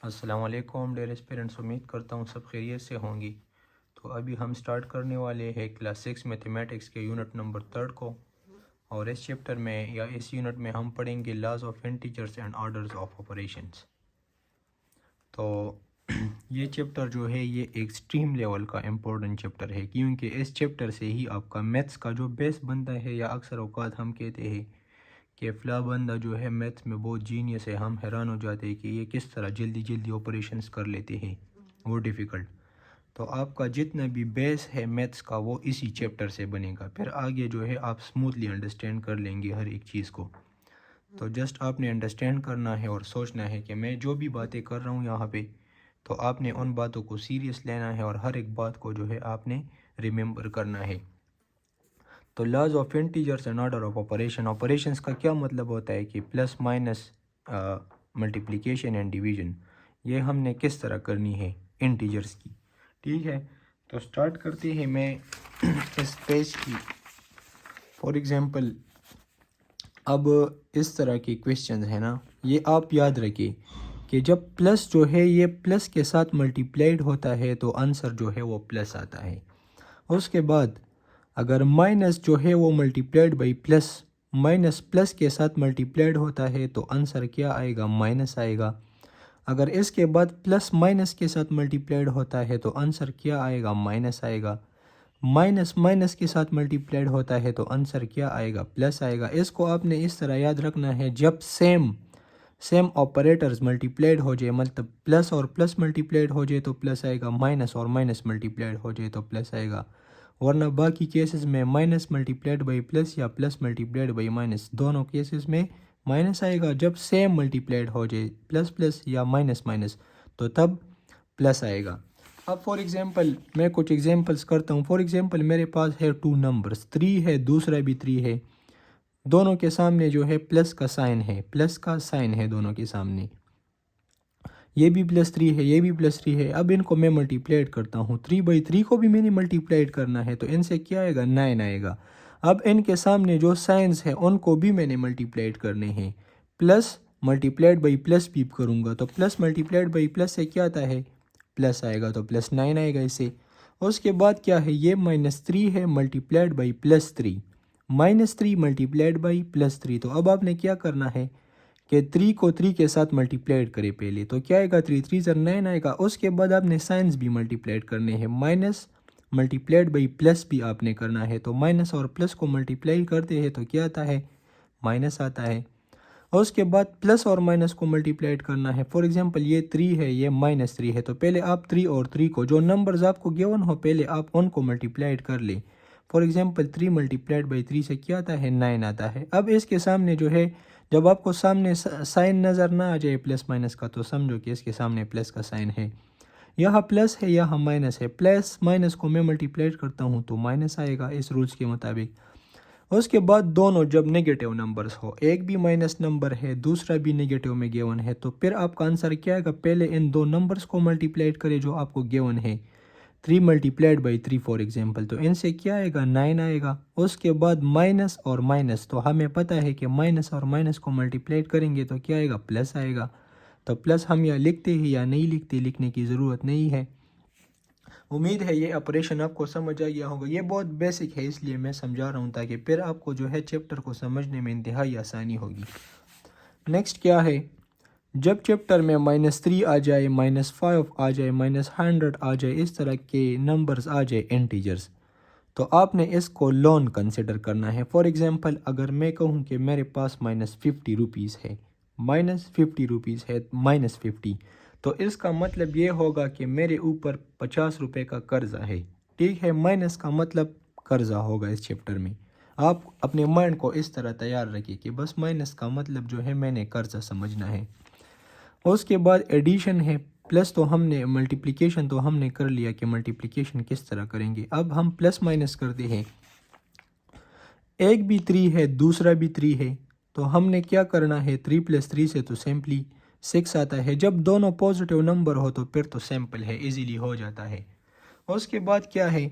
अस्सलाम वालेकुम dear aspirants, उम्मीद करता हूँ सब खैरियत से होंगी। तो अभी हम स्टार्ट करने वाले हैं क्लास 6 मैथमेटिक्स के यूनिट नंबर 3 को। और इस चैप्टर में या इस यूनिट में हम पढ़ेंगे laws of integers and orders of operations. तो ये चैप्टर जो है ये एक्सट्रीम लेवल का इम्पोर्टेंट चैप्टर है, क्योंकि इस चैप्टर से ही आपका मैथ्स का जो बेस बनता है, या अक्सर औकात हम कहते हैं कि फ़ला बंदा जो है मैथ्स में बहुत जीनियस है, हम हैरान हो जाते हैं कि ये किस तरह जल्दी जल्दी ऑपरेशंस कर लेते हैं, वो डिफ़िकल्ट। तो आपका जितना भी बेस है मैथ्स का वो इसी चैप्टर से बनेगा, फिर आगे जो है आप स्मूथली अंडरस्टैंड कर लेंगे हर एक चीज़ को। तो जस्ट आपने अंडरस्टैंड करना है और सोचना है कि मैं जो भी बातें कर रहा हूँ यहाँ पे, तो आपने उन बातों को सीरियस लेना है और हर एक बात को जो है आपने रिमेंबर करना है। तो laws of integers and order of operations का क्या मतलब होता है कि plus minus multiplication and division, ये हमने किस तरह करनी है इंटीजर्स की। ठीक है, तो स्टार्ट करते हैं। मैं इस पेज की फॉर एग्जांपल, अब इस तरह के क्वेश्चन है ना, ये आप याद रखिए कि जब प्लस जो है ये प्लस के साथ मल्टीप्लाइड होता है तो आंसर जो है वो प्लस आता है। उसके बाद अगर माइनस जो है वो multiplied by plus, minus plus के साथ मल्टीप्लाइड होता है तो आंसर क्या आएगा, माइनस आएगा। अगर इसके बाद प्लस माइनस के साथ मल्टीप्लाइड होता है तो आंसर क्या आएगा, माइनस आएगा। माइनस माइनस के साथ मल्टीप्लाइड होता है तो आंसर क्या आएगा, प्लस आएगा। इसको आपने इस तरह याद रखना है, जब सेम ऑपरेटर्स मल्टीप्लाइड हो जाए, मतलब प्लस और प्लस मल्टीप्लाइड हो जाए तो प्लस आएगा, माइनस और माइनस मल्टीप्लाइड हो जाए तो प्लस आएगा। वरना बाकी केसेस में माइनस मल्टीप्लाइड बाई प्लस या प्लस मल्टीप्लाइड बाई माइनस, दोनों केसेस में माइनस आएगा। जब सेम मल्टीप्लाइड हो जाए प्लस प्लस या माइनस माइनस तो तब प्लस आएगा। अब फॉर एग्जांपल मैं कुछ एग्जांपल्स करता हूँ। फॉर एग्जांपल मेरे पास है टू नंबर्स, 3 है, दूसरा भी 3 है, दोनों के सामने जो है प्लस का साइन है, प्लस का साइन है दोनों के सामने। ये भी +3 है, ये भी +3 है। अब इनको मैं मल्टीप्लाइड करता हूँ, 3/3 को भी मैंने मल्टीप्लाइड करना है तो इनसे क्या आएगा, 9 आएगा। अब इनके सामने जो साइंस है उनको भी मैंने मल्टीप्लाइड करने हैं, प्लस मल्टीप्लाइड बाई प्लस भी करूँगा तो प्लस मल्टीप्लाइड बाई प्लस से क्या आता है, प्लस आएगा, तो +9 आएगा इसे। उसके बाद क्या है, ये -3 है मल्टीप्लाइड बाई +3, -3 मल्टीप्लाइड बाई +3। तो अब आपने क्या करना है कि 3 को 3 के साथ मल्टीप्लाइड करें पहले, तो क्या आएगा, 3 3 ज़र 9 आएगा। उसके बाद आपने साइंस भी मल्टीप्लाइड करने हैं, माइनस मल्टीप्लाइड बाई प्लस भी आपने करना है, तो माइनस और प्लस को मल्टीप्लाई करते हैं तो क्या आता है, माइनस आता है। और उसके बाद प्लस और माइनस को मल्टीप्लाइड करना है। फॉर एग्जांपल ये 3 है, ये -3 है, तो पहले आप 3 और 3 को, जो नंबर्स आपको गिवन हो पहले आप उनको मल्टीप्लाइड कर ले। फॉर एग्जांपल 3 मल्टीप्लाइड बाई 3 से क्या आता है, 9 आता है। अब इसके सामने जो है, जब आपको सामने साइन नज़र ना आ जाए प्लस माइनस का तो समझो कि इसके सामने प्लस का साइन है। यहाँ प्लस है, यहाँ माइनस है, प्लस माइनस को मैं मल्टीप्लाइड करता हूँ तो माइनस आएगा इस रूल्स के मुताबिक। उसके बाद दोनों जब नेगेटिव नंबर्स हो, एक भी माइनस नंबर है दूसरा भी नेगेटिव में गिवन है, तो फिर आपका आंसर क्या आएगा, पहले इन दो नंबर्स को मल्टीप्लाइड करें जो आपको गिवन है, 3 मल्टीप्लाइड बाई 3 फॉर एग्जांपल, तो इनसे क्या आएगा, 9 आएगा। उसके बाद माइनस और माइनस, तो हमें पता है कि माइनस और माइनस को मल्टीप्लाइड करेंगे तो क्या आएगा, प्लस आएगा। तो प्लस हम या लिखते हैं या नहीं लिखते, लिखने की ज़रूरत नहीं है। उम्मीद है ये ऑपरेशन आपको समझ आ गया होगा। ये बहुत बेसिक है इसलिए मैं समझा रहा हूँ, ताकि फिर आपको जो है चैप्टर को समझने में इंतहाई आसानी होगी। नेक्स्ट क्या है, जब चैप्टर में -3 आ जाए, -5 आ जाए, -100 आ जाए, इस तरह के नंबर्स आ जाए इंटीजर्स, तो आपने इसको लोन कंसिडर करना है। फॉर एग्जांपल अगर मैं कहूँ कि मेरे पास -50 रुपीज़ है, -50 रुपीज़ है, -50, तो इसका मतलब ये होगा कि मेरे ऊपर 50 रुपये का कर्जा है। ठीक है, माइनस का मतलब कर्जा होगा इस चैप्टर में। आप अपने माइंड को इस तरह तैयार रखिए कि बस माइनस का मतलब जो है मैंने कर्जा समझना है। उसके बाद एडिशन है, प्लस तो हमने, मल्टीप्लिकेशन तो हमने कर लिया कि मल्टीप्लिकेशन किस तरह करेंगे। अब हम प्लस माइनस करते हैं, एक भी 3 है दूसरा भी 3 है, तो हमने क्या करना है, 3 + 3 से तो सिंपली 6 आता है। जब दोनों पॉजिटिव नंबर हो तो फिर तो सिंपल है, इजीली हो जाता है। उसके बाद क्या है,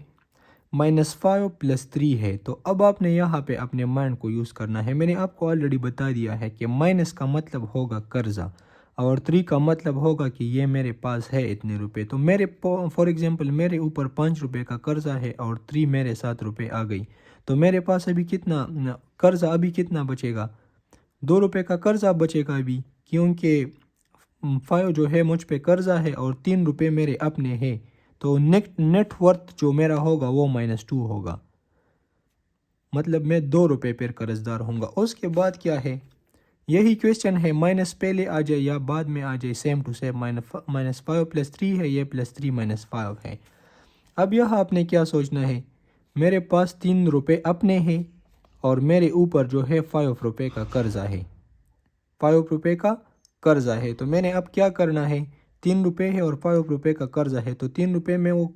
-5 + 3 है, तो अब आपने यहाँ पे अपने माइंड को यूज़ करना है। मैंने आपको ऑलरेडी बता दिया है कि माइनस का मतलब होगा कर्जा। और 3 का मतलब होगा कि ये मेरे पास है इतने रुपए। तो मेरे फॉर एग्जांपल मेरे ऊपर 5 रुपए का कर्जा है और 3 मेरे 7 रुपए आ गई, तो मेरे पास अभी कितना कर्जा अभी कितना बचेगा, 2 रुपए का कर्जा बचेगा अभी, क्योंकि 5 जो है मुझ पे कर्जा है और 3 रुपए मेरे अपने हैं। तो नेट वर्थ जो मेरा होगा वो -2 होगा, मतलब मैं 2 रुपए पर कर्जदार होऊंगा। उसके बाद क्या है, यही क्वेश्चन है, माइनस पहले आ जाए या बाद में आ जाए, सेम टू सेम, -5 + 3 है ये, +3 - 5 है। अब यहाँ आपने क्या सोचना है, मेरे पास 3 रुपए अपने हैं और मेरे ऊपर जो है 5 रुपए का कर्जा है, 5 रुपए का कर्जा है। तो मैंने अब क्या करना है, 3 रुपए है और 5 रुपए का कर्जा है, तो 3 रुपए में वो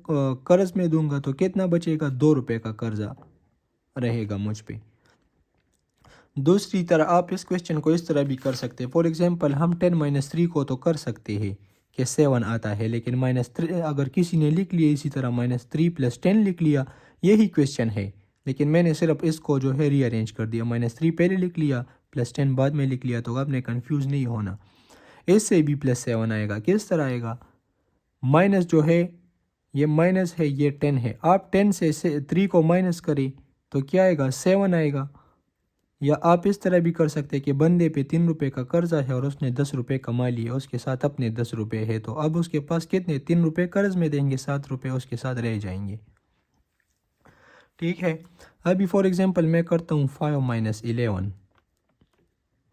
कर्ज में दूंगा तो कितना बचेगा, 2 रुपए का कर्जा रहेगा मुझ पे। दूसरी तरह आप इस क्वेश्चन को इस तरह भी कर सकते हैं। फॉर एग्जांपल हम 10 - 3 को तो कर सकते हैं कि 7 आता है, लेकिन -3 अगर किसी ने लिख लिया इसी तरह -3 + 10 लिख लिया, यही क्वेश्चन है, लेकिन मैंने सिर्फ इसको जो है रीअरेंज कर दिया, -3 पहले लिख लिया +10 बाद में लिख लिया, तो आपने कंफ्यूज नहीं होना। इससे भी +7 आएगा, किस तरह आएगा, माइनस जो है ये माइनस है, ये 10 है, आप 10 से 3 को माइनस करें तो क्या आएगा, 7 आएगा। या आप इस तरह भी कर सकते हैं कि बंदे पे 3 रुपए का कर्जा है और उसने 10 रुपए कमा लिए, उसके साथ अपने 10 रुपए है, तो अब उसके पास कितने, 3 रुपए कर्ज में देंगे, 7 रुपए उसके साथ रह जाएंगे। ठीक है, अभी फॉर एग्जांपल मैं करता हूँ 5 - 11।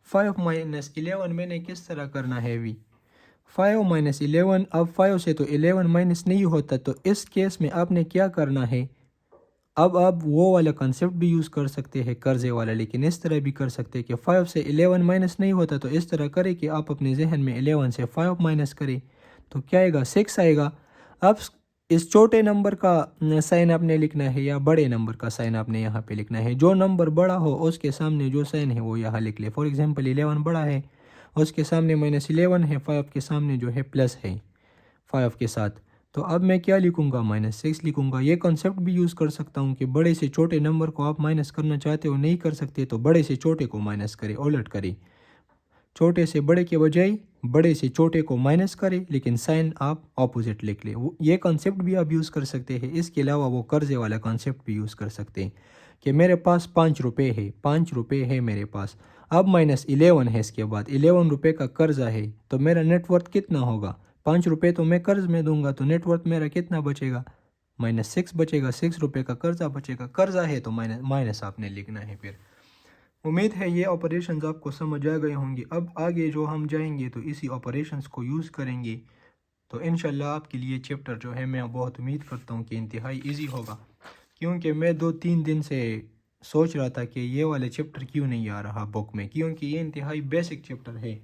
5 - 11 मैंने किस तरह करना है अभी, 5 - 11, अब 5 से तो 11 माइनस नहीं होता, तो इस केस में आपने क्या करना है, अब आप वो वाला कंसेप्ट भी यूज़ कर सकते हैं कर्जे वाला, लेकिन इस तरह भी कर सकते हैं कि 5 से 11 माइनस नहीं होता, तो इस तरह करें कि आप अपने जहन में 11 से 5 माइनस करें, तो क्या आएगा, 6 आएगा। अब इस छोटे नंबर का साइन आपने लिखना है या बड़े नंबर का साइन आपने यहाँ पे लिखना है, जो नंबर बड़ा हो उसके सामने जो साइन है वो यहाँ लिख ले। फॉर एग्जाम्पल 11 बड़ा है, उसके सामने -11 है, 5 के सामने जो है प्लस है 5 के साथ, तो अब मैं क्या लिखूंगा, -6 लिखूंगा। ये कॉन्सेप्ट भी यूज़ कर सकता हूँ कि बड़े से छोटे नंबर को आप माइनस करना चाहते हो, नहीं कर सकते तो बड़े से छोटे को माइनस करें, उलट करें, छोटे से बड़े के बजाय बड़े से छोटे को माइनस करें, लेकिन साइन आप ऑपोजिट लिख लें। ये कॉन्सेप्ट भी आप यूज़ कर सकते हैं। इसके अलावा वो कर्जे वाला कॉन्सेप्ट भी यूज़ कर सकते हैं कि मेरे पास 5 रुपये है, 5 रुपये है मेरे पास, अब -11 है, इसके बाद 11 रुपये का कर्जा है, तो मेरा नेटवर्थ कितना होगा, 5 रुपये तो मैं कर्ज में दूंगा, तो नेटवर्थ मेरा कितना बचेगा, -6 बचेगा, 6 रुपये का कर्जा बचेगा, कर्जा है तो माइनस आपने लिखना है। फिर उम्मीद है ये ऑपरेशंस आपको समझ आ गए होंगे। अब आगे जो हम जाएंगे तो इसी ऑपरेशंस को यूज़ करेंगे, तो इंशाल्लाह आपके लिए चैप्टर जो है मैं बहुत उम्मीद करता हूँ कि इंतहाई इजी होगा, क्योंकि मैं 2-3 दिन से सोच रहा था कि ये वाले चैप्टर क्यों नहीं आ रहा बुक में, क्योंकि ये इंतहाई बेसिक चैप्टर है,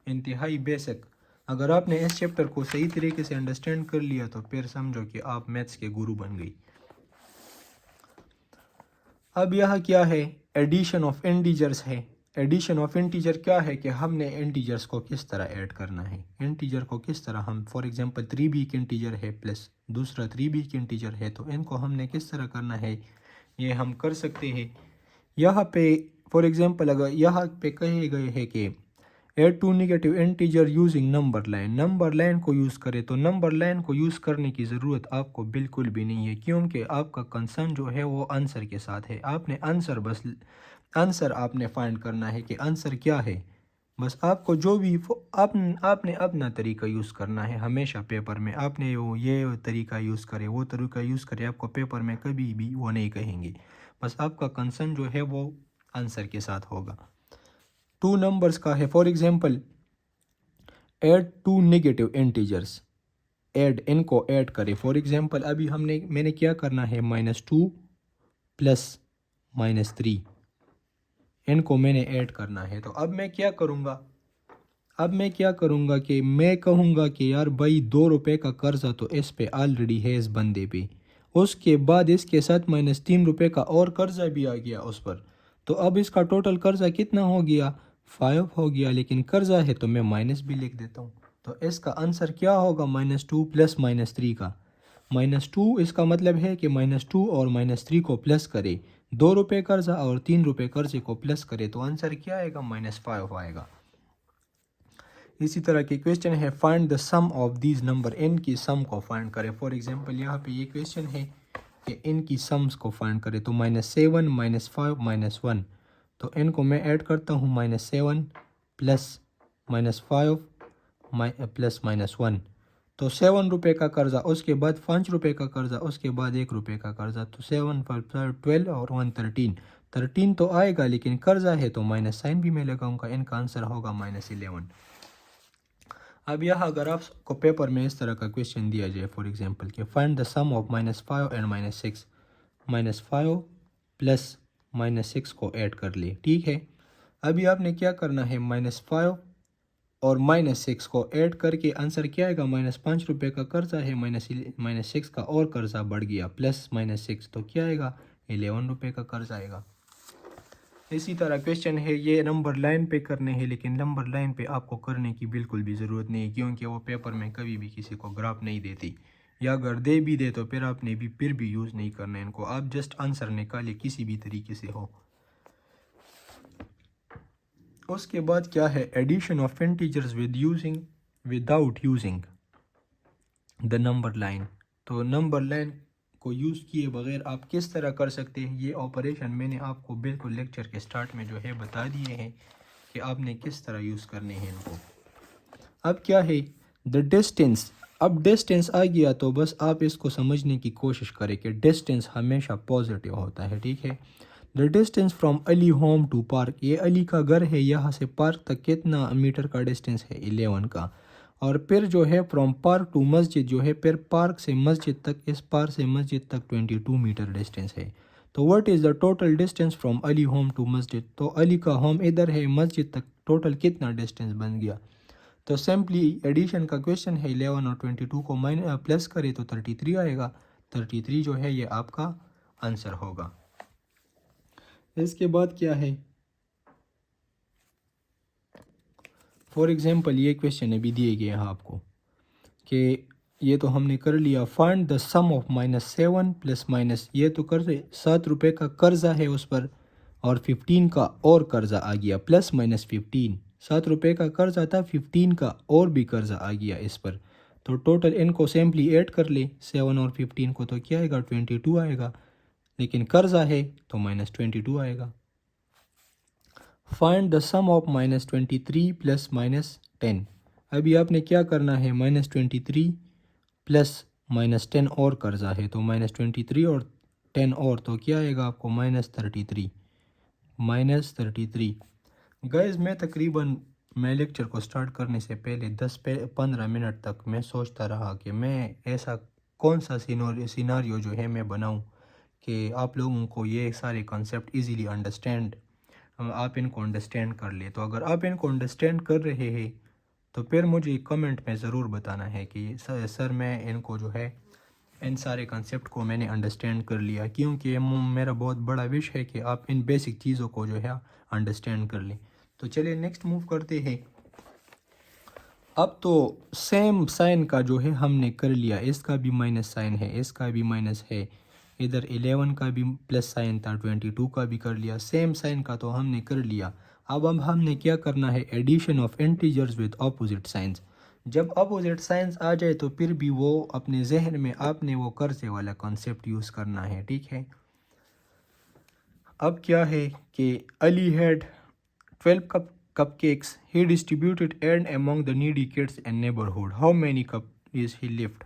इंतहाई बेसिक। अगर आपने इस चैप्टर को सही तरीके से अंडरस्टैंड कर लिया तो फिर समझो कि आप मैथ्स के गुरु बन गई। अब यह क्या है, एडिशन ऑफ इंटीजर्स है। एडिशन ऑफ इंटीजर क्या है कि हमने इंटीजर्स को किस तरह ऐड करना है, इंटीजर को किस तरह हम, फॉर एग्जांपल 3 भी एक इंटीजर है प्लस दूसरा 3 भी एक इंटीजर है, तो इनको हमने किस तरह करना है ये हम कर सकते हैं। यहाँ पे फॉर एग्जांपल अगर यहाँ पे कहे गए हैं कि add to negative integer using number line, number line को यूज़ करें, तो नंबर लाइन को यूज़ करने की ज़रूरत आपको बिल्कुल भी नहीं है, क्योंकि आपका कंसर्न जो है वो आंसर के साथ है। आपने आंसर बस आंसर आपने फाइंड करना है कि आंसर क्या है, बस आपको जो भी आपने अपना तरीका यूज़ करना है। हमेशा पेपर में आपने वो ये तरीका यूज़ करे, वो तरीका यूज़ करे, आपको पेपर में कभी भी वो नहीं कहेंगे, बस आपका कंसर्न जो है वो आंसर के साथ होगा। 2 नंबर्स का है, for example add 2 negative integers, add, इनको ऐड करें। फॉर एग्जांपल अभी मैंने क्या करना है, -2 + -3, इनको मैंने ऐड करना है। तो अब मैं क्या करूँगा, कि मैं कहूँगा कि यार भाई 2 रुपये का कर्जा तो इस पे ऑलरेडी है, इस बंदे पे, उसके बाद इसके साथ -3 रुपये का और कर्जा भी आ गया उस पर, तो अब इसका टोटल कर्जा कितना हो गया, 5 हो गया, लेकिन कर्जा है तो मैं माइनस भी लिख देता हूँ। तो इसका आंसर क्या होगा, -2 + -3 का, -2 इसका मतलब है कि -2 और -3 को प्लस करे, 2 रुपये कर्जा और 3 रुपये कर्जे को प्लस करे, तो आंसर क्या आएगा, -5 आएगा। इसी तरह के क्वेश्चन है find the sum of these number, इन की सम को फाइंड करें। फॉर एग्जांपल यहाँ पे ये क्वेश्चन है कि इनकी समस को फाइंड करें। तो -7 -5 -1, तो इनको मैं ऐड करता हूँ -7 प्लस -5 प्लस -1। तो 7 रुपये का कर्जा, उसके बाद 5 रुपये का कर्जा, उसके बाद 1 रुपये का कर्जा। तो 7 पर 12 और 1 13 तो आएगा, लेकिन कर्जा है तो माइनस साइन भी मैं लगाऊंगा। इनका आंसर होगा -11। अब यहाँ अगर आपको पेपर में इस तरह का क्वेश्चन दिया जाए फॉर एग्जांपल कि find the sum of -5 and -6, -5 plus -6 को ऐड कर ले, ठीक है। अभी आपने क्या करना है, -5 और -6 को ऐड करके आंसर क्या आएगा, -5 रुपये का कर्जा है, -6 का और कर्जा बढ़ गया, प्लस -6 तो क्या आएगा, 11 रुपये का कर्जा आएगा। इसी तरह क्वेश्चन है, ये नंबर लाइन पे करने हैं, लेकिन नंबर लाइन पे आपको करने की बिल्कुल भी ज़रूरत नहीं है, क्योंकि वो पेपर में कभी भी किसी को ग्राफ नहीं देती, या अगर दे भी दे तो फिर आपने फिर भी यूज़ नहीं करना है इनको। आप जस्ट आंसर निकालिए किसी भी तरीके से हो। उसके बाद क्या है, addition of integers without using the number line. तो नंबर लाइन को यूज़ किए बगैर आप किस तरह कर सकते हैं, ये ऑपरेशन मैंने आपको बिल्कुल लेक्चर के स्टार्ट में जो है बता दिए हैं कि आपने किस तरह यूज़ करने हैं इनको। अब क्या है, द डिस्टेंस। अब डिस्टेंस आ गया तो बस आप इसको समझने की कोशिश करें कि डिस्टेंस हमेशा पॉजिटिव होता है, ठीक है। The distance from Ali home to park, ये अली का घर है, यहाँ से पार्क तक कितना मीटर का डिस्टेंस है, 11 का। और फिर जो है फ्रॉम पार्क टू मस्जिद जो है, फिर पार्क से मस्जिद तक, इस पार से मस्जिद तक 22 मीटर डिस्टेंस है। तो what is the total distance from Ali home to मस्जिद, तो अली का होम इधर है, मस्जिद तक टोटल कितना डिस्टेंस बन गया। तो सिंपली एडिशन का क्वेश्चन है, 11 और 22 को प्लस करें तो 33 आएगा। 33 जो है ये आपका आंसर होगा। इसके बाद क्या है, फॉर एग्जांपल ये क्वेश्चन अभी दिए गए हैं आपको कि ये तो हमने कर लिया, find the sum of -7 plus minus, ये तो कर 7 रुपये का कर्जा है उस पर, और 15 का और कर्जा आ गया, प्लस -15। 7 रुपये का कर्जा था, 15 का और भी कर्जा आ गया इस पर। तो टोटल इनको सिंपली ऐड कर ले, 7 और 15 को, तो क्या आएगा, 22 आएगा, लेकिन कर्जा है तो -22 आएगा। Find the sum of -23 plus -10। अभी आपने क्या करना है, -23 प्लस -10 और कर्जा है, तो -23 और 10 और, तो क्या आएगा आपको, -33। गाइस मैं लेक्चर को स्टार्ट करने से पहले 10-15 मिनट तक मैं सोचता रहा कि मैं ऐसा कौन सा सिनारियो जो है मैं बनाऊं कि आप लोगों को ये सारे कॉन्सेप्ट इजीली आप इनको अंडरस्टैंड कर ले। तो अगर आप इनको अंडरस्टैंड कर रहे हैं तो फिर मुझे कमेंट में ज़रूर बताना है कि सर मैं इनको जो है इन सारे कॉन्सेप्ट को मैंने अंडरस्टैंड कर लिया, क्योंकि मेरा बहुत बड़ा विश है कि आप इन बेसिक चीज़ों को जो है अंडरस्टैंड कर लें। तो चलिए नेक्स्ट मूव करते हैं। अब तो सेम साइन का जो है हमने कर लिया, इसका भी माइनस साइन है, इसका भी माइनस है, इधर 11 का भी प्लस साइन था, 22 का भी कर लिया, सेम साइन का तो हमने कर लिया। अब हमने क्या करना है, addition of integers with opposite signs. जब अपोजिट साइंस आ जाए तो फिर भी वो अपने जहन में आपने वो कर्जे वाला कॉन्सेप्ट यूज़ करना है, ठीक है। अब क्या है कि Ali had 12 cupcakes. He distributed and among the needy kids in neighborhood. How many cup is he left?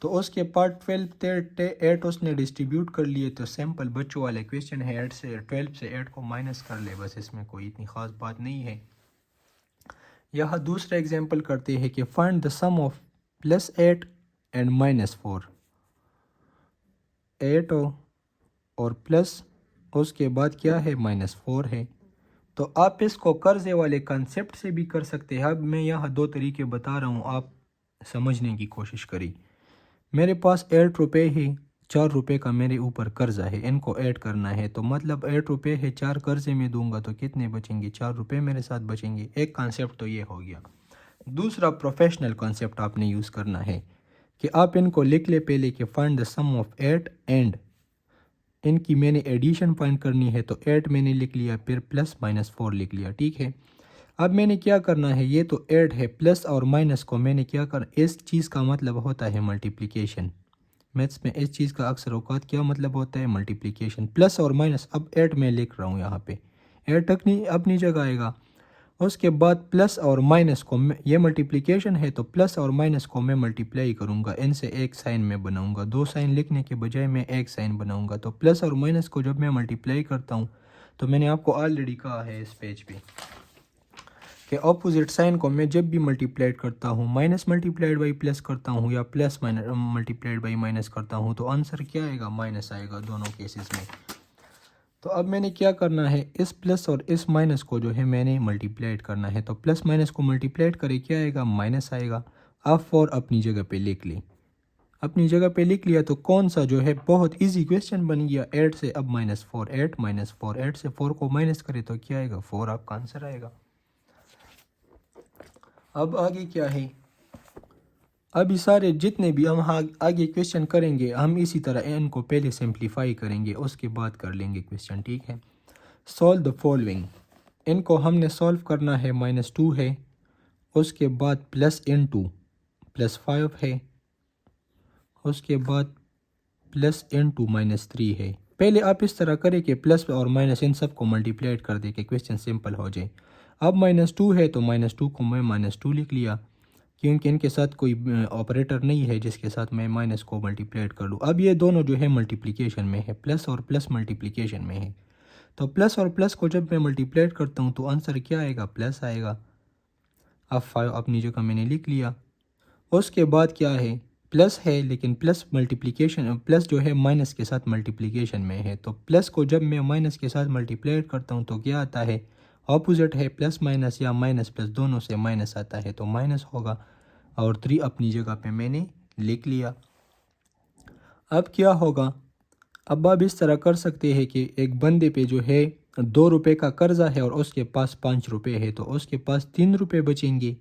तो उसके पार्ट 12 थे, 8 उसने डिस्ट्रीब्यूट कर लिए। तो सिंपल बच्चों वाले क्वेश्चन है, 12 से 8 को माइनस कर ले, बस इसमें कोई इतनी ख़ास बात नहीं है। यहाँ दूसरा एग्जांपल करते हैं कि find the sum of +8 and -4। 8 और प्लस उसके बाद क्या है, -4 है। तो आप इसको कर्जे वाले कंसेप्ट से भी कर सकते हैं। अब मैं यहाँ 2 तरीके बता रहा हूँ, आप समझने की कोशिश करिए। मेरे पास 8 रुपये है, 4 रुपये का मेरे ऊपर कर्जा है, इनको ऐड करना है। तो मतलब 8 रुपये है, 4 कर्जे में दूंगा तो कितने बचेंगे, 4 रुपये मेरे साथ बचेंगे। एक कॉन्सेप्ट तो ये हो गया। दूसरा प्रोफेशनल कॉन्सेप्ट आपने यूज़ करना है कि आप इनको लिख ले पहले कि find the sum of 8 and इनकी मैंने एडिशन फाइंड करनी है। तो 8 मैंने लिख लिया, फिर +-4 लिख लिया, ठीक है। अब मैंने क्या करना है, ये तो ऐड है, प्लस और माइनस को मैंने क्या कर, इस चीज़ का मतलब होता है मल्टीप्लिकेशन। मैथ्स में इस चीज़ का अक्सर औकात क्या मतलब होता है, मल्टीप्लिकेशन। प्लस और माइनस, अब ऐड मैं लिख रहा हूँ यहाँ पे, ऐड तक नहीं अपनी जगह आएगा। उसके बाद प्लस और माइनस को ये मल्टीप्लिकेशन है तो प्लस और माइनस को मैं मल्टीप्लाई करूँगा, इनसे एक साइन में बनाऊँगा, दो साइन लिखने के बजाय मैं एक साइन बनाऊँगा। तो प्लस और माइनस को जब मैं मल्टीप्लाई करता हूँ तो मैंने आपको ऑलरेडी कहा है इस पेज पे कि ऑपोजिट साइन को मैं जब भी मल्टीप्लाइड करता हूँ, माइनस मल्टीप्लाइड बाई प्लस करता हूँ या plus minus multiplied by minus करता हूँ, तो आंसर क्या आएगा, माइनस आएगा दोनों केसेस में। तो अब मैंने क्या करना है, इस प्लस और इस माइनस को जो है मैंने मल्टीप्लाइड करना है। तो प्लस माइनस को मल्टीप्लाइड करे क्या आएगा, माइनस आएगा। अब फॉर अपनी जगह पे लिख ली, अपनी जगह पे लिख लिया तो कौन सा जो है बहुत इजी क्वेश्चन बन गया। 8 से अब -4, 8 -4, 8 से 4 को माइनस करे तो क्या आएगा, 4 आपका आंसर आएगा। अब आगे क्या है, अभी सारे जितने भी हम आगे क्वेश्चन करेंगे हम इसी तरह इनको पहले सिंप्लीफाई करेंगे, उसके बाद कर लेंगे क्वेश्चन, ठीक है। सॉल्व द फॉलोइंग, इनको हमने सॉल्व करना है। -2 है, उसके बाद प्लस + +5 है, उसके बाद प्लस * -3 है। पहले आप इस तरह करें कि प्लस और माइनस इन सब को मल्टीप्लाइड कर दे कि क्वेश्चन सिंपल हो जाए। अब -2 है तो -2 को मैं -2 लिख लिया, क्योंकि इनके साथ कोई ऑपरेटर नहीं है जिसके साथ मैं माइनस को मल्टीप्लाइड कर लूँ। अब ये दोनों जो है मल्टीप्लिकेशन में है, प्लस और प्लस मल्टीप्लिकेशन में है, तो प्लस और प्लस को जब मैं मल्टीप्लाइड करता हूँ तो आंसर क्या आएगा, प्लस आएगा। अब 5 अपनी जगह मैंने लिख लिया। उसके बाद क्या है, प्लस है लेकिन प्लस मल्टीप्लिकेशन, प्लस जो है माइनस के साथ मल्टीप्लिकेशन में है, तो प्लस को जब मैं माइनस के साथ मल्टीप्लाइड करता हूँ तो क्या आता है, ऑपोजिट है, प्लस माइनस या माइनस प्लस दोनों से माइनस आता है तो माइनस होगा। और 3 अपनी जगह पे मैंने लिख लिया। अब क्या होगा, अब आप इस तरह कर सकते हैं कि एक बंदे पे जो है 2 रुपये का कर्जा है और उसके पास 5 रुपये है, तो उसके पास 3 रुपये बचेंगे।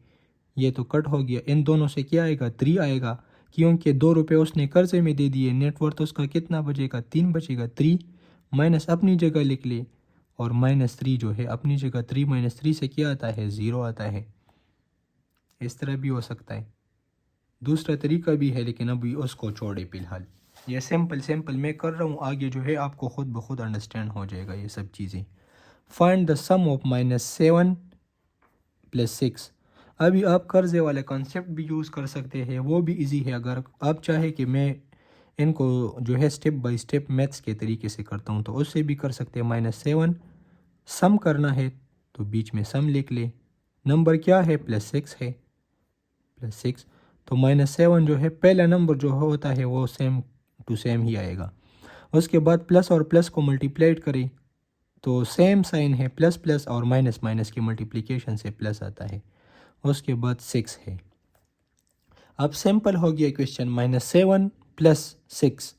ये तो कट हो गया, इन दोनों से क्या आएगा, 3 आएगा, क्योंकि 2 रुपये उसने कर्जे में दे दिए। नेटवर्थ उसका कितना बचेगा, 3 बचेगा। 3 माइनस अपनी जगह लिख ले और -3 जो है अपनी जगह, 3 - 3 से क्या आता है, 0 आता है। इस तरह भी हो सकता है, दूसरा तरीका भी है लेकिन अभी उसको छोड़े फिलहाल। ये सिंपल मैं कर रहा हूँ, आगे जो है आपको खुद ब खुद अंडरस्टैंड हो जाएगा ये सब चीज़ें। Find the sum of -7 + 6। अभी आप कर्जे वाले कॉन्सेप्ट भी यूज़ कर सकते हैं, वो भी इजी है। अगर आप चाहे कि मैं इनको जो है स्टेप बाय स्टेप मैथ्स के तरीके से करता हूँ तो उससे भी कर सकते हैं। -7 सम करना है तो बीच में सम लिख ले, नंबर क्या है, +6 है, +6, तो -7 जो है पहला नंबर जो होता है वो सेम टू सेम ही आएगा। उसके बाद प्लस और प्लस को मल्टीप्लाइड करें तो सेम साइन है, प्लस प्लस और माइनस माइनस की मल्टीप्लिकेशन से प्लस आता है। उसके बाद 6 है। अब सिंपल हो गया क्वेश्चन, -7 + 6।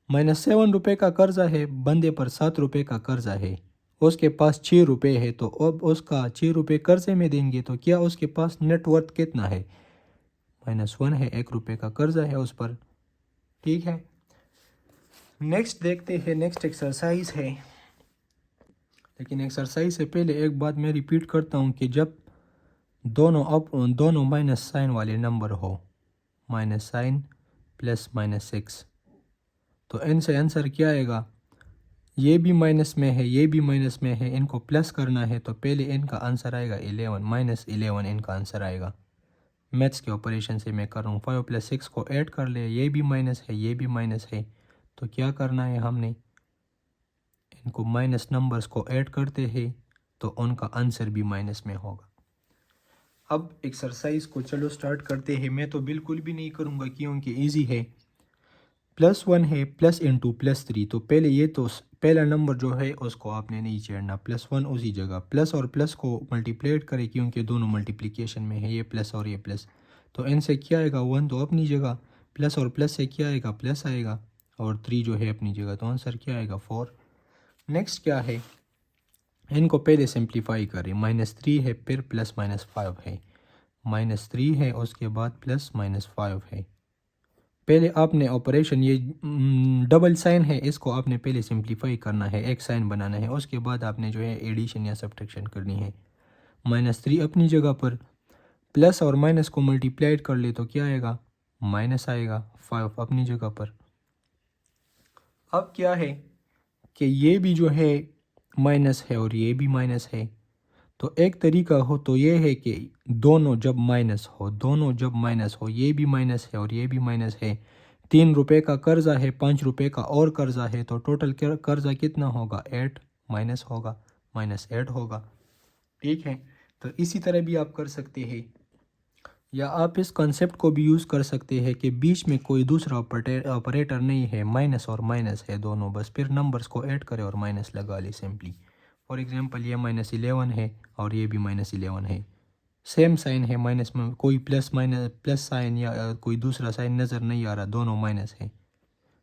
-7 रुपये का कर्जा है, बंदे पर 7 रुपये का कर्जा है, उसके पास 6 रुपये है, तो अब उसका 6 रुपये कर्जे में देंगे तो क्या उसके पास नेटवर्थ कितना है, -1 है, 1 रुपये का कर्जा है उस पर, ठीक है। नेक्स्ट देखते हैं, नेक्स्ट एक्सरसाइज है। लेकिन एक्सरसाइज से पहले एक बात मैं रिपीट करता हूँ कि जब दोनों माइनस साइन वाले नंबर हो, माइनस साइन प्लस -6, तो इनसे आंसर क्या आएगा, ये भी माइनस में है, ये भी माइनस में है, इनको प्लस करना है तो पहले इनका आंसर आएगा 11, -11 इनका आंसर आएगा। मैथ्स के ऑपरेशन से मैं कर रहा हूँ। 5 + 6 को ऐड कर ले, ये भी माइनस है, ये भी माइनस है, तो क्या करना है हमने, इनको माइनस नंबर्स को ऐड करते हैं तो उनका आंसर भी माइनस में होगा। अब एक्सरसाइज को चलो स्टार्ट करते हैं। मैं तो बिल्कुल भी नहीं करूँगा क्योंकि इजी है। +1 है, प्लस * +3, तो पहले ये तो पहला नंबर जो है उसको आपने नहीं छेड़ना, +1 उसी जगह, प्लस और प्लस को मल्टीप्लाइड करें क्योंकि दोनों मल्टीप्लिकेशन में है, ये प्लस और ये प्लस, तो इनसे क्या आएगा, 1 तो अपनी जगह, प्लस और प्लस से क्या आएगा, प्लस आएगा, और 3 जो है अपनी जगह, तो आंसर क्या आएगा, 4। नेक्स्ट क्या है, इनको पहले सिंप्लीफाई करें। -3 है, फिर +-5 है, -3 है, उसके बाद +-5 है। पहले आपने ऑपरेशन, ये डबल साइन है, इसको आपने पहले सिंप्लीफाई करना है, एक साइन बनाना है, उसके बाद आपने जो है एडिशन या सब्ट्रैक्शन करनी है। -3 अपनी जगह पर, प्लस और माइनस को मल्टीप्लाइड कर ले तो क्या आएगा, माइनस आएगा, 5 अपनी जगह पर। अब क्या है कि ये भी जो है माइनस है और ये भी माइनस है, तो एक तरीका हो तो ये है कि दोनों जब माइनस हो, ये भी माइनस है और ये भी माइनस है, 3 रुपये का कर्जा है, 5 रुपये का और कर्जा है, तो टोटल कर्जा कितना होगा, 8 माइनस होगा, -8 होगा। ठीक है, तो इसी तरह भी आप कर सकते हैं, या आप इस कॉन्सेप्ट को भी यूज़ कर सकते हैं कि बीच में कोई दूसरा ऑपरेटर नहीं है, माइनस और माइनस है दोनों, बस फिर नंबर्स को ऐड करें और माइनस लगा ले सिंपली। फॉर एग्जांपल ये -11 है और ये भी -11 है, सेम साइन है, माइनस में कोई प्लस साइन या कोई दूसरा साइन नज़र नहीं आ रहा, दोनों माइनस है।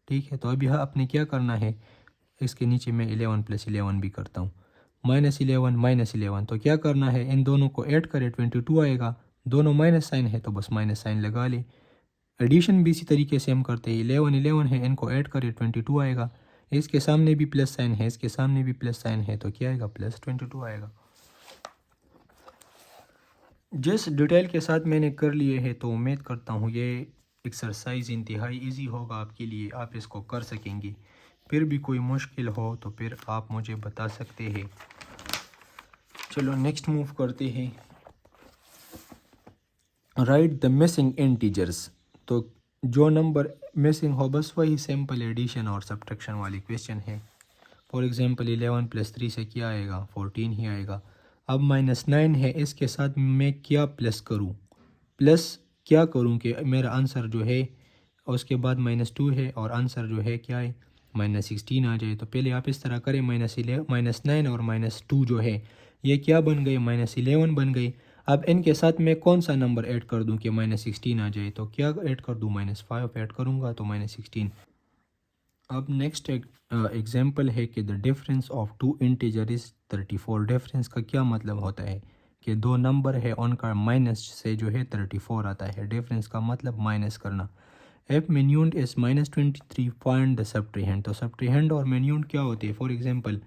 ठीक है, तो अभी आपने क्या करना है, इसके नीचे मैं 11 + 11 भी करता हूँ, -11 -11, तो क्या करना है, इन दोनों को ऐड करें, 22 आएगा, दोनों माइनस साइन है तो बस माइनस साइन लगा ले। एडिशन भी इसी तरीके से हम करते हैं, 11 11 है, इनको ऐड करें, 22 आएगा, इसके सामने भी प्लस साइन है, इसके सामने भी प्लस साइन है, तो क्या आएगा, +22 आएगा। जिस डिटेल के साथ मैंने कर लिए है, तो उम्मीद करता हूँ ये एक्सरसाइज इंतहाई इजी होगा आपके लिए, आप इसको कर सकेंगे। फिर भी कोई मुश्किल हो तो फिर आप मुझे बता सकते हैं। चलो नेक्स्ट मूव करते हैं, राइट द मिसिंग इंटीजर्स। तो जो नंबर मिसिंग हो बस वही सिंपल एडिशन और सब्ट्रैक्शन वाली क्वेश्चन है। फॉर एग्जांपल 11 + 3 से क्या आएगा, 14 ही आएगा। अब -9 है, इसके साथ मैं क्या प्लस करूं, प्लस क्या करूं कि मेरा आंसर जो है, उसके बाद -2 है और आंसर जो है क्या है, -16 आ जाए। तो पहले आप इस तरह करें, -9 और -2 जो है ये क्या बन गए, -11 बन गई। अब इनके साथ मैं कौन सा नंबर ऐड कर दूं कि -16 आ जाए, तो क्या ऐड कर दूं, -5 ऐड करूंगा तो -16। अब नेक्स्ट एग्जांपल है कि the difference of 2 integer is 34। Difference का क्या मतलब होता है कि दो नंबर है उनका माइनस से जो है 34 आता है। डिफरेंस का मतलब माइनस करना। If minuend is -23, find the subtrahend. तो सब्ट्रेहेंड और मिन्यूंड क्या होते हैं, फॉर एग्जांपल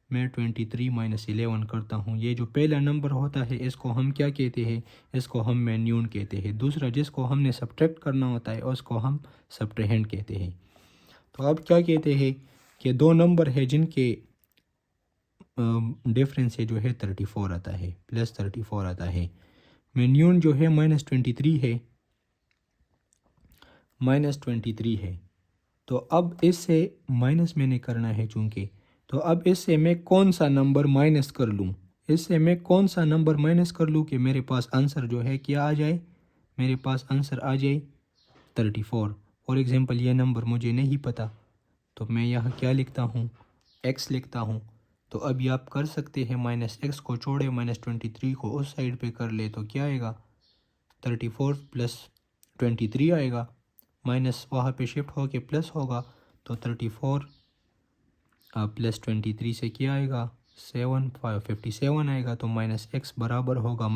मैं 23 - 11 करता हूँ, ये जो पहला नंबर होता है इसको हम क्या कहते हैं, इसको हम मिन्यूंड कहते हैं। दूसरा जिसको हमने सब्ट्रैक्ट करना होता है उसको हम सब्ट्रेहेंड कहते हैं। तो अब क्या कहते हैं कि दो नंबर है जिनके डिफरेंस है जो है 34 आता है, +34 आता है। मिन्यून जो है -23 है, -23 है। तो अब इससे माइनस मैंने करना है चूँकि, तो अब इससे मैं कौन सा नंबर माइनस कर लूँ, इससे मैं कौन सा नंबर माइनस कर लूँ कि मेरे पास आंसर जो है क्या आ जाए, मेरे पास आंसर आ जाए 34। फॉर एग्जांपल ये नंबर मुझे नहीं पता, तो मैं यहाँ क्या लिखता हूँ, x लिखता हूँ। तो अभी आप कर सकते हैं, -x को छोड़े, -23 को उस साइड पे कर ले तो क्या आएगा, 34 + 23 आएगा, माइनस वहाँ पे शिफ्ट हो के प्लस होगा, तो 34 + 23 से क्या आएगा, 57 आएगा। तो -x बराबर होगा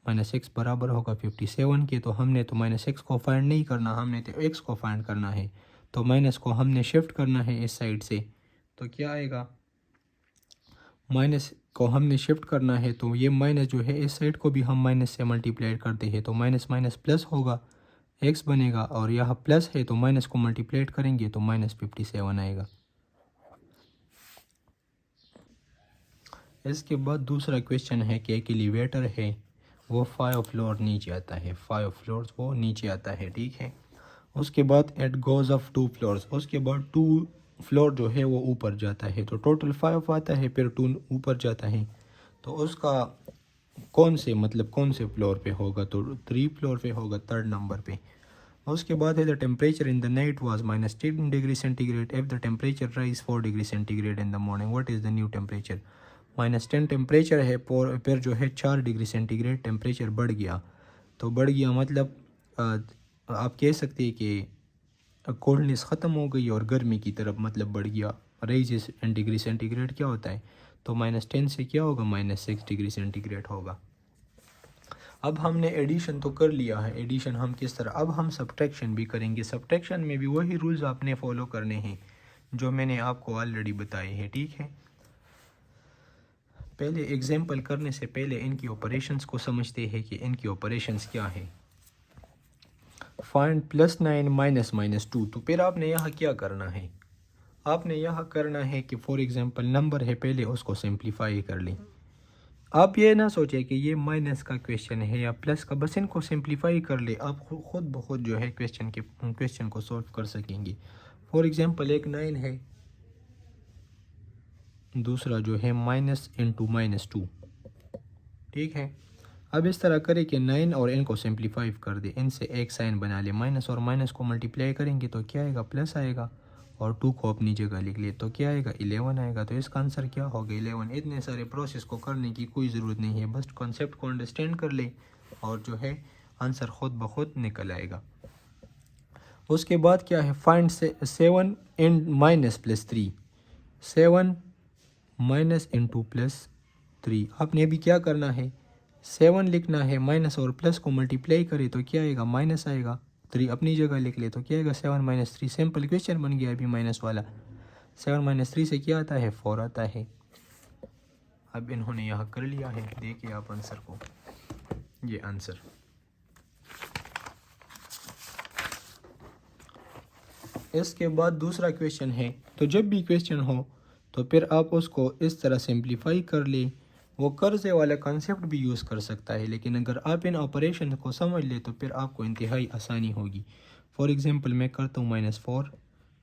-x बराबर होगा 57 के। तो हमने तो -x को फाइंड नहीं करना, हमने तो x को फाइंड करना है, तो माइनस को हमने शिफ्ट करना है इस साइड से। तो क्या आएगा, माइनस को हमने शिफ्ट करना है, तो ये माइनस जो है इस साइड को भी हम माइनस से मल्टीप्लाई करते हैं, तो माइनस माइनस प्लस होगा, x बनेगा, और यहाँ प्लस है तो माइनस को मल्टीप्लाइड करेंगे तो -57 आएगा। इसके बाद दूसरा क्वेश्चन है कि एक एलिवेटर है, वो 5 फ्लोर नीचे आता है, 5 फ्लोर्स वो नीचे आता है, ठीक है। उसके बाद इट गोज़ अप 2 फ्लोर्स, उसके बाद 2 फ्लोर जो है वो ऊपर जाता है, तो टोटल 5 आता है, फिर 2 ऊपर जाता है। तो उसका कौन से फ्लोर पे होगा, तो 3 फ्लोर पे होगा, 3rd नंबर पे। उसके बाद है the temperature in the night was -10 degree centigrade, if the temperature rise 4 degree centigrade in the morning, what is the new temperature. -10 temperature है, फिर जो है 4 डिग्री सेंटीग्रेड टेम्परेचर बढ़ गया। तो बढ़ गया मतलब आप कह सकते हैं कि कोल्डनेस ख़त्म हो गई और गर्मी की तरफ मतलब बढ़ गया। राइज इन डिग्री सेंटीग्रेड क्या होता है, तो -10 से क्या होगा, -6 डिग्री सेंटीग्रेड होगा। अब हमने एडिशन तो कर लिया है, एडिशन हम किस तरह, अब हम सब्ट्रैक्शन भी करेंगे। सब्ट्रैक्शन में भी वही रूल्स आपने फॉलो करने हैं जो मैंने आपको ऑलरेडी बताए हैं, ठीक है। पहले एग्जाम्पल करने से पहले इनकी ऑपरेशंस को समझते हैं कि इनकी ऑपरेशंस क्या है। फाइंड +9 -2। तो फिर आपने यहाँ क्या करना है, आपने यहाँ करना है कि फॉर एग्जांपल नंबर है पहले उसको सिंप्लीफाई कर लें। आप ये ना सोचें कि ये माइनस का क्वेश्चन है या प्लस का, बस इनको सिंप्लीफाई कर ले, आप खुद ब खुद जो है क्वेश्चन को सॉल्व कर सकेंगे। फॉर एग्जांपल एक 9 है, दूसरा जो है माइनस इंटू -2, ठीक है। अब इस तरह करें कि 9 और इनको सिंप्लीफाई कर दे, इनसे एक साइन बना ले, माइनस और माइनस को मल्टीप्लाई करेंगे तो क्या आएगा, प्लस आएगा, और 2 को अपनी जगह लिख ले तो क्या आएगा, 11 आएगा। तो इसका आंसर क्या होगा, 11। इतने सारे प्रोसेस को करने की कोई ज़रूरत नहीं है, बस कॉन्सेप्ट को अंडरस्टैंड कर ले और जो है आंसर खुद ब खुद निकल आएगा। उसके बाद क्या है, फाइंड 7 इन -+3, 7 माइनस इंटू +3। आपने अभी क्या करना है, 7 लिखना है, माइनस और प्लस को मल्टीप्लाई करे तो क्या आएगा, माइनस आएगा, 3 अपनी जगह लिख ले तो क्या आएगा, 7 - 3। सिंपल क्वेश्चन बन गया अभी माइनस वाला। 7 - 3 से क्या आता है, 4 आता है। अब इन्होंने यहाँ कर लिया है, देखिए आप आंसर को, ये आंसर। इसके बाद दूसरा क्वेश्चन है, तो जब भी क्वेश्चन हो तो फिर आप उसको इस तरह सिंप्लीफाई कर ले। वो कर्जे वाला कॉन्सेप्ट भी यूज़ कर सकता है, लेकिन अगर आप इन ऑपरेशन को समझ ले तो फिर आपको इंतहाई आसानी होगी। फॉर एग्जांपल मैं करता हूँ -4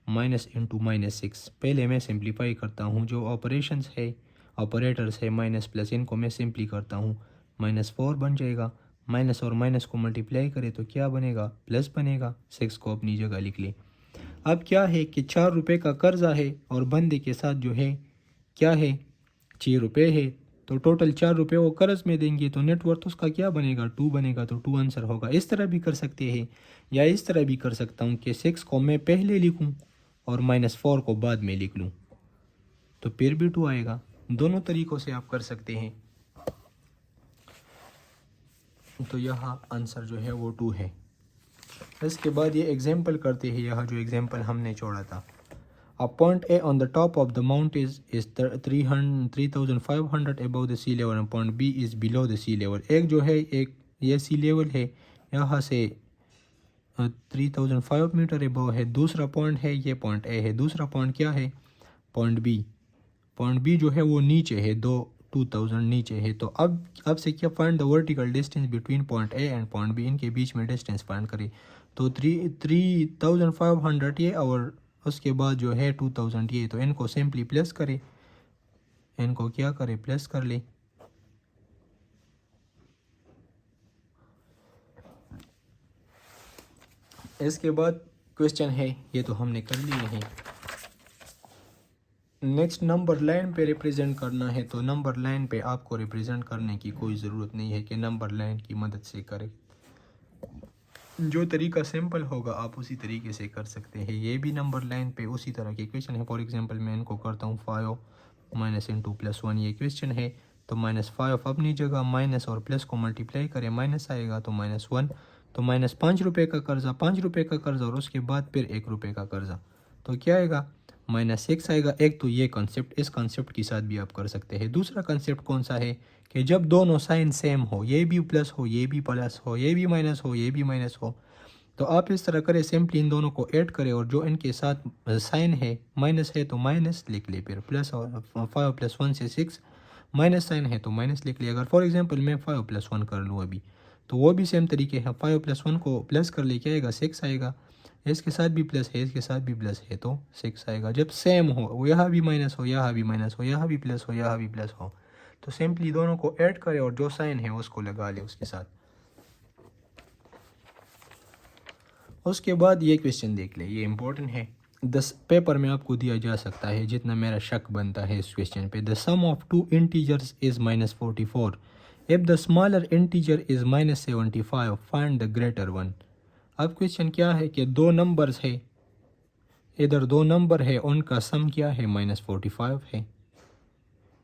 माइनस इंटू -6। पहले मैं सिंप्लीफाई करता हूँ, जो ऑपरेशंस है, ऑपरेटर्स है माइनस प्लस, इनको मैं सिंपली करता हूँ। -4 बन जाएगा, माइनस और माइनस को मल्टीप्लाई करे तो क्या बनेगा, प्लस बनेगा। 6 को अपनी जगह लिख ले। अब क्या है कि 4 रुपये का कर्जा है और बंदे के साथ जो है क्या है, 6 रुपये है, तो टोटल 4 रुपये वो कर्ज में देंगे तो नेटवर्थ उसका क्या बनेगा, 2 बनेगा, तो 2 आंसर होगा। इस तरह भी कर सकते हैं, या इस तरह भी कर सकता हूँ कि 6 को मैं पहले लिखूँ और -4 को बाद में लिख लूँ, तो फिर भी 2 आएगा। दोनों तरीक़ों से आप कर सकते हैं। तो यहाँ आंसर जो है वो 2 है। इसके बाद ये एग्जाम्पल करते हैं, यहाँ जो एग्जाम्पल हमने छोड़ा था। A point A on the top of the mount is 3,500 above the sea level and point B is below the sea level। एक जो है, एक ये sea level है, यहाँ से 3,500 मीटर above है। दूसरा पॉइंट है, ये पॉइंट A है। दूसरा पॉइंट क्या है, पॉइंट B। पॉइंट B जो है वो नीचे है, 2,000 नीचे है। तो अब से क्या, find the vertical distance between point A and point B। इनके बीच में डिस्टेंस फाइंड करें। तो 3,500 ये और उसके बाद जो है 2,000 ये, तो इनको सिंपली प्लस करें, इनको क्या करें, प्लस कर ले। इसके बाद क्वेश्चन है, ये तो हमने कर लिए हैं। नेक्स्ट नंबर लाइन पे रिप्रेजेंट करना है, तो नंबर लाइन पे आपको रिप्रेजेंट करने की कोई ज़रूरत नहीं है कि नंबर लाइन की मदद से करें। जो तरीका सिंपल होगा आप उसी तरीके से कर सकते हैं। ये भी नंबर लाइन पे उसी तरह के क्वेश्चन है। फॉर एग्जांपल मैं इनको करता हूँ 5 माइनस इंटू +1, ये क्वेश्चन है। तो -5 अपनी जगह, माइनस और प्लस को मल्टीप्लाई करें, माइनस आएगा तो -1। तो -5 रुपये का कर्जा, 5 रुपये का कर्जा, और उसके बाद फिर 1 रुपये का कर्जा, तो क्या आएगा, -6 आएगा। एक तो ये कॉन्सेप्ट, इस कॉन्सेप्ट के साथ भी आप कर सकते हैं। दूसरा कॉन्सेप्ट कौन सा है कि जब दोनों साइन सेम हो, ये भी प्लस हो, ये भी प्लस हो, ये भी माइनस हो, ये भी माइनस हो, तो आप इस तरह करें, सिंपली इन दोनों को ऐड करें और जो इनके साथ साइन है, माइनस है तो माइनस लिख ले, फिर प्लस, और 5 + 1 से 6, माइनस साइन है तो माइनस लिख ले। अगर फॉर एग्जांपल मैं 5 + 1 कर लूँ अभी, तो वो भी सेम तरीके है। 5 + 1 को प्लस कर ले, क्या आएगा, 6 आएगा। इसके साथ भी प्लस है, इसके साथ भी प्लस है, तो 6 आएगा। जब सेम हो, वो यहाँ भी माइनस हो, यहाँ भी माइनस हो, यहाँ भी प्लस हो, यहाँ भी प्लस हो, तो सिंपली दोनों को ऐड करें और जो साइन है उसको लगा ले उसके साथ। उसके बाद ये क्वेश्चन देख ले, ये इंपॉर्टेंट है। 10 पेपर में आपको दिया जा सकता है, जितना मेरा शक बनता है इस क्वेश्चन पे। The sum of 2 integers is -44 if the smaller integer is -75 find the greater one. अब क्वेश्चन क्या है कि 2 नंबर्स है, इधर 2 नंबर है, उनका सम क्या है, -45 है।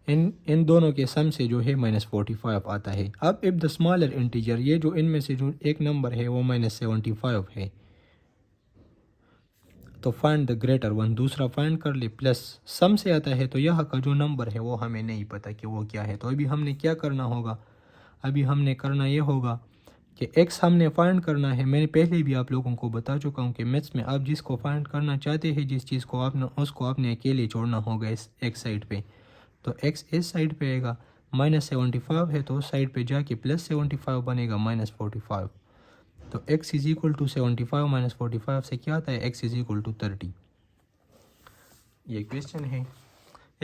इन दोनों के सम से जो है -45 आता है। अब इफ द स्मॉलर इंटीजर, ये जो इनमें से जो एक नंबर है वो -75 है, तो फाइंड द ग्रेटर वन, दूसरा फाइंड कर ले। प्लस सम से आता है तो यहाँ का जो नंबर है वो हमें नहीं पता कि वो क्या है। तो अभी हमने क्या करना होगा, अभी हमने करना ये होगा कि x हमने फाइंड करना है। मैंने पहले भी आप लोगों को बता चुका हूँ कि मैथ्स में आप जिसको फाइंड करना चाहते हैं, जिस चीज़ को आपने उसको आपने अकेले छोड़ना होगा इस x साइड पे। तो x इस साइड पे आएगा, -75 है तो उस साइड पे जाके +75 बनेगा -45। तो x इज इक्वल टू 75 - 45 से क्या आता है, x इज इक्वल टू 30। ये क्वेश्चन है।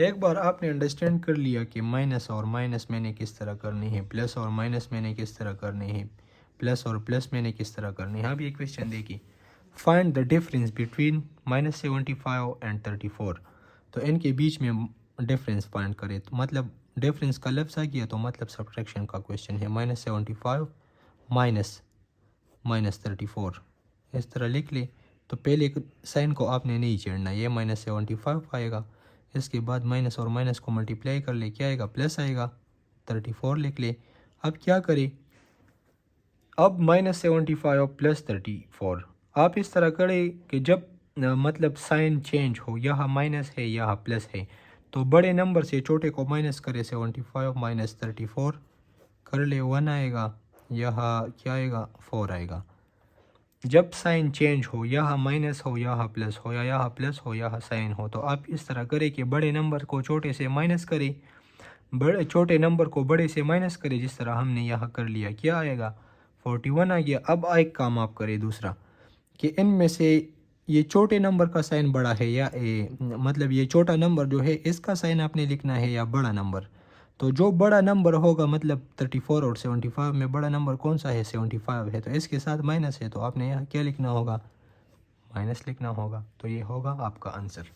एक बार आपने अंडरस्टैंड कर लिया कि माइनस और माइनस मैंने किस तरह करनी है, प्लस और माइनस मैंने किस तरह करनी है, प्लस और प्लस मैंने किस तरह करनी है। अब ये क्वेश्चन देखिए, find the difference between -75 and 34। तो इनके बीच में डिफरेंस फाइंड करें। तो मतलब डिफरेंस का लफ्ज़ आ गया तो मतलब सब्ट्रैक्शन का क्वेश्चन है। -75 माइनस 34 इस तरह लिख ले। तो पहले साइन को आपने नहीं छेड़ना, ये -75 आएगा, इसके बाद माइनस और माइनस को मल्टीप्लाई कर ले, क्या आएगा, प्लस आएगा, 34 लिख ले। अब क्या करें, अब -75 प्लस 34 आप इस तरह करें कि जब मतलब साइन चेंज हो, यहाँ माइनस है यहाँ प्लस है, तो बड़े नंबर से छोटे को माइनस करे। 75 माइनस 34 कर ले, 1 आएगा, यहाँ क्या आएगा, 4 आएगा। जब साइन चेंज हो, यहाँ माइनस हो यहाँ प्लस हो, या यहाँ प्लस हो यहाँ साइन हो, तो आप इस तरह करें कि बड़े नंबर को छोटे से माइनस करें, बड़े छोटे नंबर को बड़े से माइनस करें, जिस तरह हमने यहाँ कर लिया। क्या आएगा, 41 आ गया। अब एक काम आप करें दूसरा, कि इनमें से ये छोटे नंबर का साइन बड़ा है या मतलब ये छोटा नंबर जो है इसका साइन आपने लिखना है या बड़ा नंबर। तो जो बड़ा नंबर होगा, मतलब 34 और 75 में बड़ा नंबर कौन सा है, 75 है, तो इसके साथ माइनस है, तो आपने यहाँ क्या लिखना होगा, माइनस लिखना होगा। तो ये होगा आपका आंसर।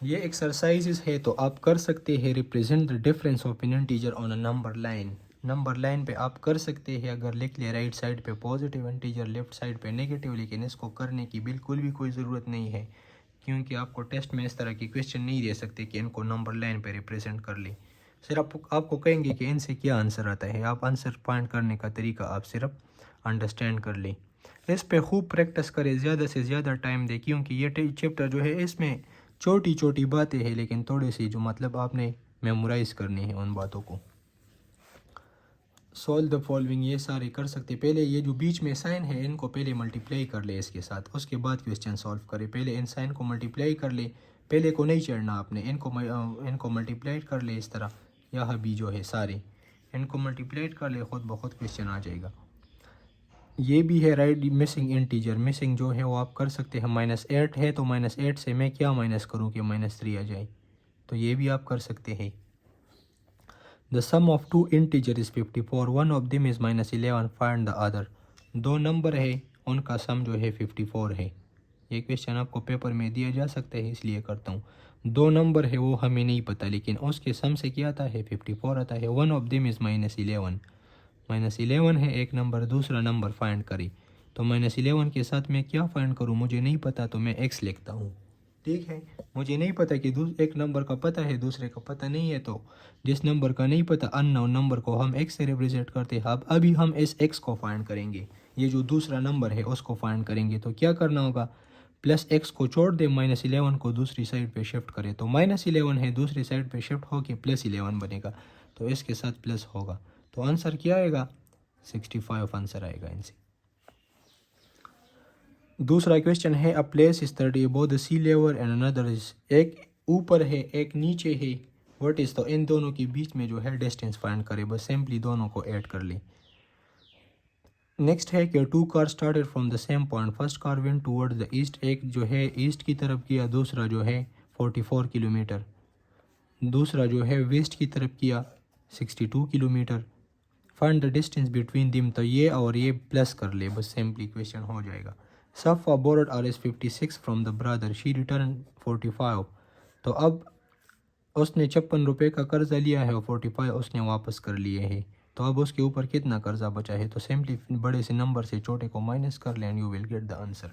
ये एक्सरसाइजेस है तो आप कर सकते हैं। Represent the difference of N integer on a number line. Number line पे आप कर सकते हैं। अगर लिख लिया राइट साइड पे पॉजिटिव इंटीजर, लेफ्ट साइड पे नेगेटिव, लेकिन इसको करने की बिल्कुल भी कोई ज़रूरत नहीं है, क्योंकि आपको टेस्ट में इस तरह की क्वेश्चन नहीं दे सकते कि इनको नंबर लाइन पे रिप्रेजेंट कर ले। सिर्फ आपको कहेंगे कि इनसे क्या आंसर आता है, आप आंसर फाइंड करने का तरीका आप सिर्फ अंडरस्टैंड कर लें। इस पे खूब प्रैक्टिस करें, ज़्यादा से ज़्यादा टाइम दें, क्योंकि ये चैप्टर जो है इसमें छोटी छोटी बातें हैं, लेकिन थोड़ी सी जो मतलब आपने मेमोराइज़ करनी है उन बातों को। सॉल्व द फॉलोइंग, ये सारे कर सकते। पहले ये जो बीच में साइन है इनको पहले मल्टीप्लाई कर ले इसके साथ, उसके बाद क्वेश्चन सॉल्व करें। पहले इन साइन को मल्टीप्लाई कर ले, पहले को नहीं चढ़ना आपने, इनको मल्टीप्लाई कर ले इस तरह। यहाँ भी जो है सारे इनको मल्टीप्लाई कर ले, खुद बहुत क्वेश्चन आ जाएगा। ये भी है राइट मिसिंग इंटीजर, मिसिंग जो है वो आप कर सकते हैं। -8 है तो -8 से मैं क्या माइनस करूँ कि -3 आ जाए, तो ये भी आप कर सकते हैं। The sum of two integer is 54, one of them is -11, find the other. दो नंबर है उनका सम जो है 54 है। ये क्वेश्चन आपको पेपर में दिया जा सकता है, इसलिए करता हूँ। दो नंबर है वो हमें नहीं पता, लेकिन उसके सम से क्या आता है, 54 आता है। वन ऑफ दिम इज़ -11, -11 है एक नंबर, दूसरा नंबर फाइंड करें। तो -11 के साथ मैं क्या फाइंड करूँ, मुझे नहीं पता, तो मैं x लिखता हूँ। ठीक है, मुझे नहीं पता कि एक नंबर का पता है दूसरे का पता नहीं है, तो जिस नंबर का नहीं पता अननोन नंबर को हम x से रिप्रेजेंट करते हैं। अब अभी हम इस x को फाइंड करेंगे, ये जो दूसरा नंबर है उसको फाइंड करेंगे। तो क्या करना होगा, +x को छोड़ दे, -11 को दूसरी साइड पे शिफ्ट करें। तो -11 है दूसरी साइड पे शिफ्ट होके +11 बनेगा, तो इसके साथ प्लस होगा। तो आंसर क्या आएगा, 65 आंसर आएगा इनसे। दूसरा क्वेश्चन है, a place is 30 above the sea level and another is, एक ऊपर है एक नीचे है, व्हाट इज, तो इन दोनों के बीच में जो है डिस्टेंस फाइंड करें। बस सिंपली दोनों को ऐड कर ले। नेक्स्ट है कि two car started from the same point, first car went toward the east, एक जो है ईस्ट की तरफ किया, दूसरा जो है 44 किलोमीटर, दूसरा जो है वेस्ट की तरफ किया 62 kilometre. Find the distance between them, तो ये और ये प्लस कर ले, बस सिंपली क्वेश्चन हो जाएगा। सफ़ा borrowed Rs56 from the brother, she return 45। तो अब उसने 56 रुपये का कर्जा लिया है और 45 उसने वापस कर लिए है, तो अब उसके ऊपर कितना कर्जा बचा है। तो सिंपली बड़े से नंबर से छोटे को माइनस कर लें and you will get the answer.